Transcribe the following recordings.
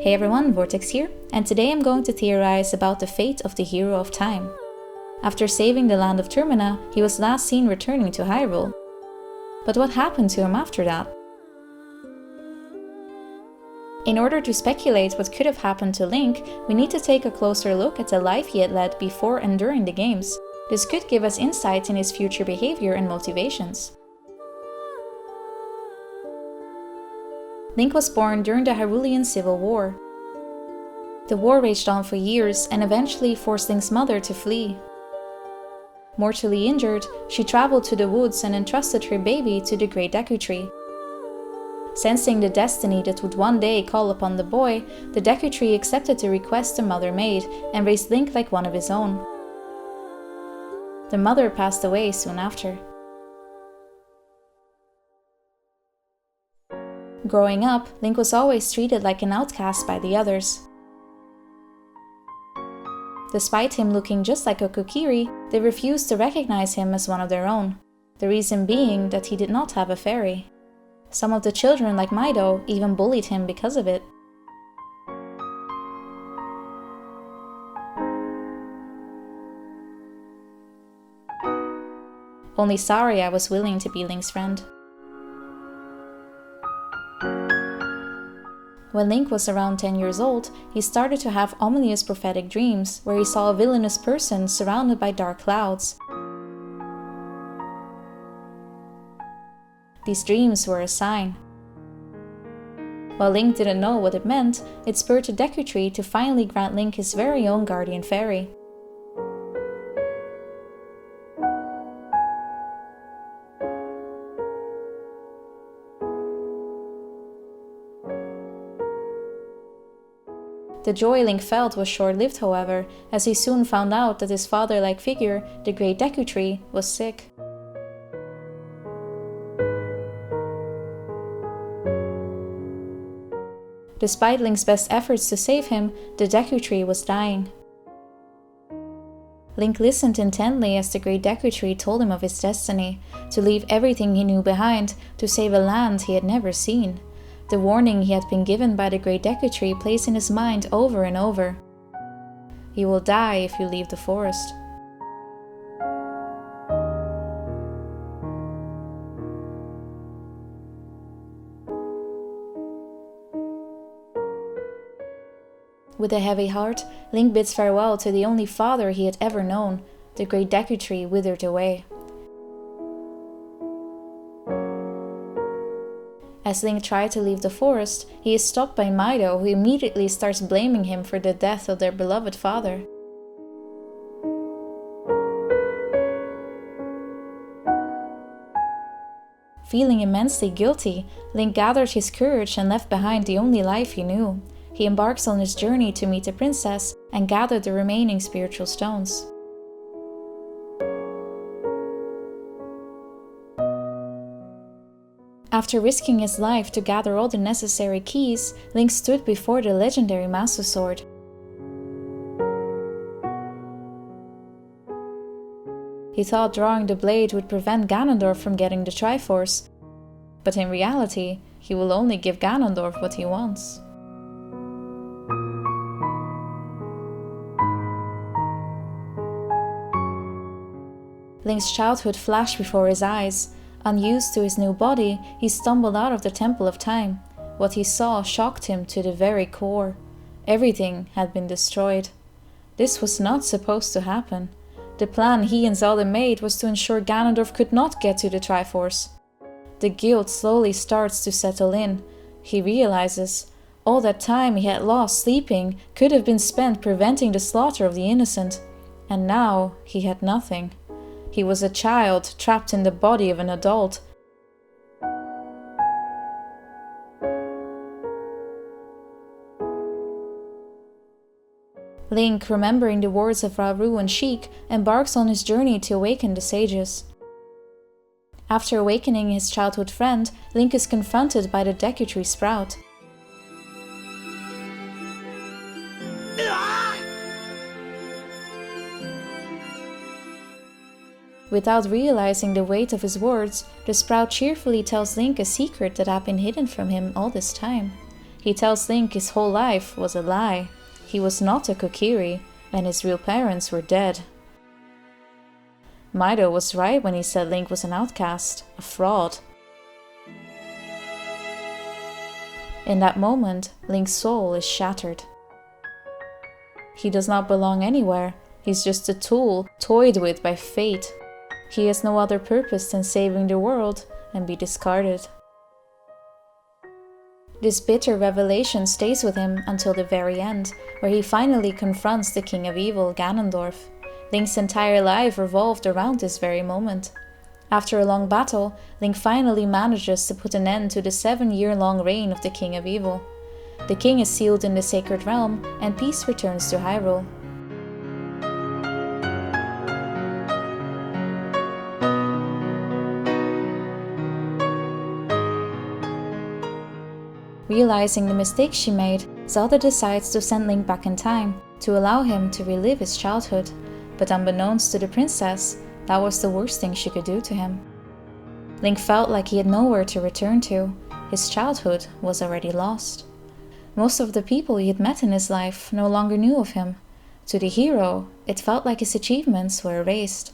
Hey everyone, Vortex here, and today I'm going to theorize about the fate of the Hero of Time. After saving the land of Termina, he was last seen returning to Hyrule. But what happened to him after that? In order to speculate what could have happened to Link, we need to take a closer look at the life he had led before and during the games. This could give us insight in his future behavior and motivations. Link was born during the Hyrulean Civil War. The war raged on for years and eventually forced Link's mother to flee. Mortally injured, she traveled to the woods and entrusted her baby to the Great Deku Tree. Sensing the destiny that would one day call upon the boy, the Deku Tree accepted the request the mother made and raised Link like one of his own. The mother passed away soon after. Growing up, Link was always treated like an outcast by the others. Despite him looking just like a Kokiri, they refused to recognize him as one of their own, the reason being that he did not have a fairy. Some of the children, like Mido, even bullied him because of it. Only Saria was willing to be Link's friend. When Link was around 10 years old, he started to have ominous prophetic dreams where he saw a villainous person surrounded by dark clouds. These dreams were a sign. While Link didn't know what it meant, it spurred the Deku Tree to finally grant Link his very own guardian fairy. The joy Link felt was short-lived, however, as he soon found out that his father-like figure, the Great Deku Tree, was sick. Despite Link's best efforts to save him, the Deku Tree was dying. Link listened intently as the Great Deku Tree told him of his destiny, to leave everything he knew behind, to save a land he had never seen. The warning he had been given by the Great Deku Tree plays in his mind over and over. You will die if you leave the forest. With a heavy heart, Link bids farewell to the only father he had ever known. The Great Deku Tree withered away. As Link tried to leave the forest, he is stopped by Mido, who immediately starts blaming him for the death of their beloved father. Feeling immensely guilty, Link gathered his courage and left behind the only life he knew. He embarks on his journey to meet the princess and gather the remaining spiritual stones. After risking his life to gather all the necessary keys, Link stood before the legendary Masu Sword. He thought drawing the blade would prevent Ganondorf from getting the Triforce, but in reality, he will only give Ganondorf what he wants. Link's childhood flashed before his eyes. Unused to his new body, he stumbled out of the Temple of Time. What he saw shocked him to the very core. Everything had been destroyed. This was not supposed to happen. The plan he and Zelda made was to ensure Ganondorf could not get to the Triforce. The guilt slowly starts to settle in. He realizes all that time he had lost sleeping could have been spent preventing the slaughter of the innocent. And now he had nothing. He was a child trapped in the body of an adult. Link, remembering the words of Rauru and Sheik, embarks on his journey to awaken the sages. After awakening his childhood friend, Link is confronted by the Deku Tree Sprout. Without realizing the weight of his words, the Sprout cheerfully tells Link a secret that had been hidden from him all this time. He tells Link his whole life was a lie. He was not a Kokiri, and his real parents were dead. Mido was right when he said Link was an outcast, a fraud. In that moment, Link's soul is shattered. He does not belong anywhere. He's just a tool toyed with by fate. He has no other purpose than saving the world and be discarded. This bitter revelation stays with him until the very end, where he finally confronts the King of Evil, Ganondorf. Link's entire life revolved around this very moment. After a long battle, Link finally manages to put an end to the 7-year-long reign of the King of Evil. The king is sealed in the Sacred Realm, and peace returns to Hyrule. Realizing the mistake she made, Zelda decides to send Link back in time to allow him to relive his childhood. But unbeknownst to the princess, that was the worst thing she could do to him. Link felt like he had nowhere to return to. His childhood was already lost. Most of the people he had met in his life no longer knew of him. To the hero, it felt like his achievements were erased.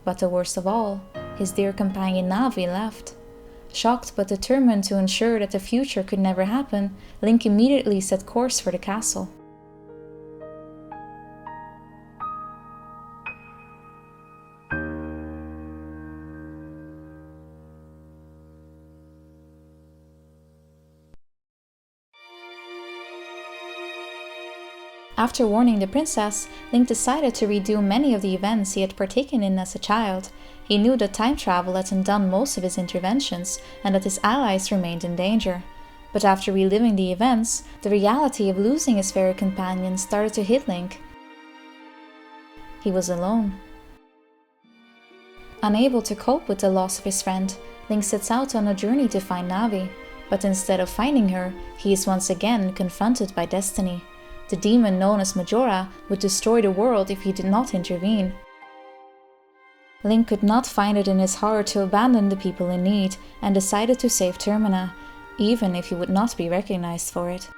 But the worst of all, his dear companion Navi left. Shocked but determined to ensure that the future could never happen, Link immediately set course for the castle. After warning the princess, Link decided to redo many of the events he had partaken in as a child. He knew that time travel had undone most of his interventions and that his allies remained in danger. But after reliving the events, the reality of losing his fairy companion started to hit Link. He was alone. Unable to cope with the loss of his friend, Link sets out on a journey to find Navi. But instead of finding her, he is once again confronted by destiny. The demon known as Majora would destroy the world if he did not intervene. Link could not find it in his heart to abandon the people in need and decided to save Termina, even if he would not be recognized for it.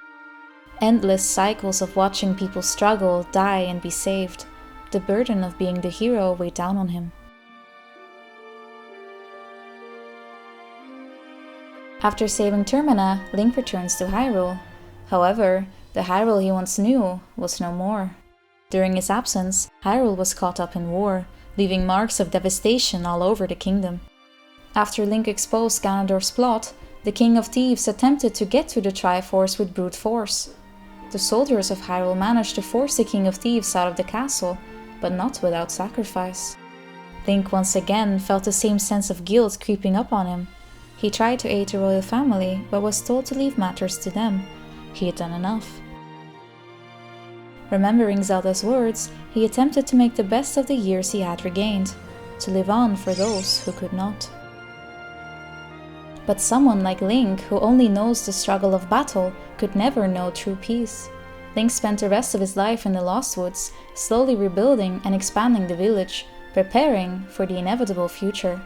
Endless cycles of watching people struggle, die, and be saved. The burden of being the hero weighed down on him. After saving Termina, Link returns to Hyrule. However, the Hyrule he once knew was no more. During his absence, Hyrule was caught up in war, leaving marks of devastation all over the kingdom. After Link exposed Ganondorf's plot, the King of Thieves attempted to get to the Triforce with brute force. The soldiers of Hyrule managed to force the King of Thieves out of the castle, but not without sacrifice. Link once again felt the same sense of guilt creeping up on him. He tried to aid the royal family, but was told to leave matters to them. He had done enough. Remembering Zelda's words, he attempted to make the best of the years he had regained, to live on for those who could not. But someone like Link, who only knows the struggle of battle, could never know true peace. Link spent the rest of his life in the Lost Woods, slowly rebuilding and expanding the village, preparing for the inevitable future.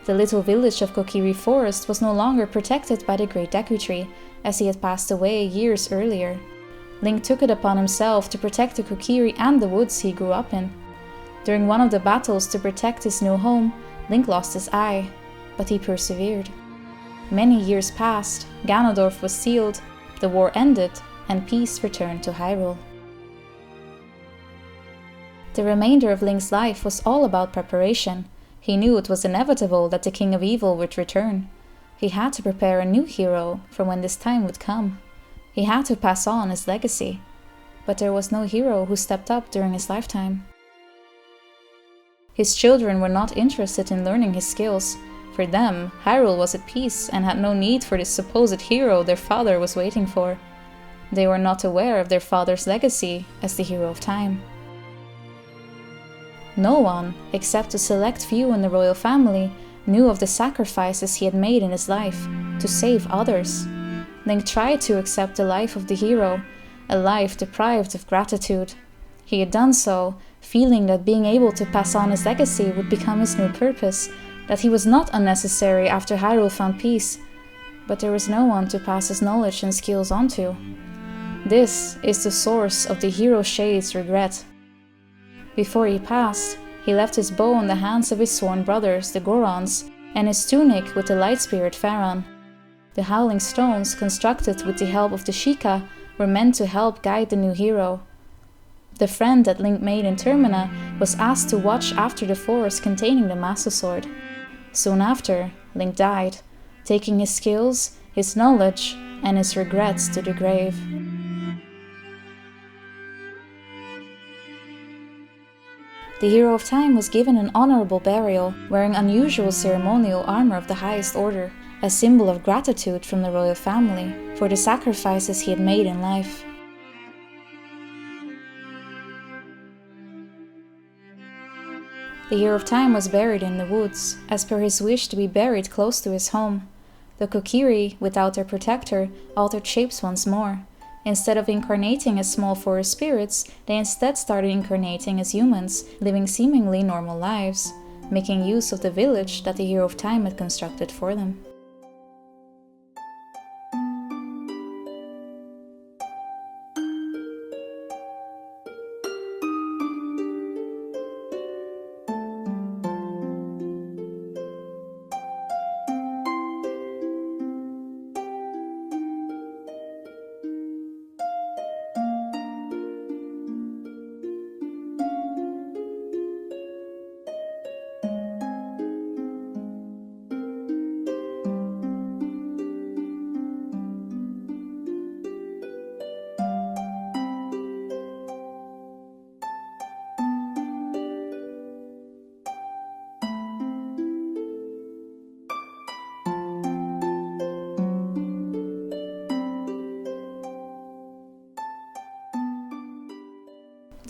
The little village of Kokiri Forest was no longer protected by the Great Deku Tree, as he had passed away years earlier. Link took it upon himself to protect the Kokiri and the woods he grew up in. During one of the battles to protect his new home, Link lost his eye, but he persevered. Many years passed, Ganondorf was sealed, the war ended, and peace returned to Hyrule. The remainder of Link's life was all about preparation. He knew it was inevitable that the King of Evil would return. He had to prepare a new hero for when this time would come. He had to pass on his legacy, but there was no hero who stepped up during his lifetime. His children were not interested in learning his skills. For them, Hyrule was at peace and had no need for this supposed hero their father was waiting for. They were not aware of their father's legacy as the hero of time. No one, except a select few in the royal family, knew of the sacrifices he had made in his life to save others. Link tried to accept the life of the hero, a life deprived of gratitude. He had done so, feeling that being able to pass on his legacy would become his new purpose, that he was not unnecessary after Hyrule found peace, but there was no one to pass his knowledge and skills on to. This is the source of the hero Shade's regret. Before he passed, he left his bow in the hands of his sworn brothers, the Gorons, and his tunic with the light spirit Farron. The Howling Stones, constructed with the help of the Sheikah, were meant to help guide the new hero. The friend that Link made in Termina was asked to watch after the forest containing the Master Sword. Soon after, Link died, taking his skills, his knowledge, and his regrets to the grave. The Hero of Time was given an honorable burial, wearing unusual ceremonial armor of the highest order, a symbol of gratitude from the royal family for the sacrifices he had made in life. The Hero of Time was buried in the woods, as per his wish to be buried close to his home. The Kokiri, without their protector, altered shapes once more. Instead of incarnating as small forest spirits, they instead started incarnating as humans, living seemingly normal lives, making use of the village that the Hero of Time had constructed for them.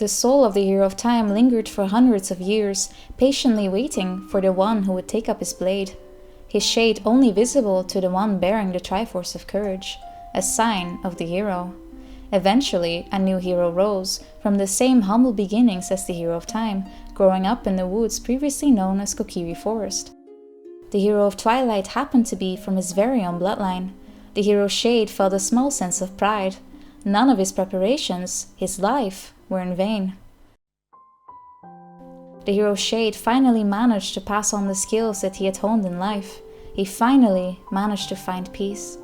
The soul of the Hero of Time lingered for hundreds of years, patiently waiting for the one who would take up his blade, his shade only visible to the one bearing the Triforce of Courage, a sign of the hero. Eventually, a new hero rose, from the same humble beginnings as the Hero of Time, growing up in the woods previously known as Kokiri Forest. The Hero of Twilight happened to be from his very own bloodline. The hero Shade felt a small sense of pride. None of his preparations, his life, were in vain. The hero Shade finally managed to pass on the skills that he had honed in life. He finally managed to find peace.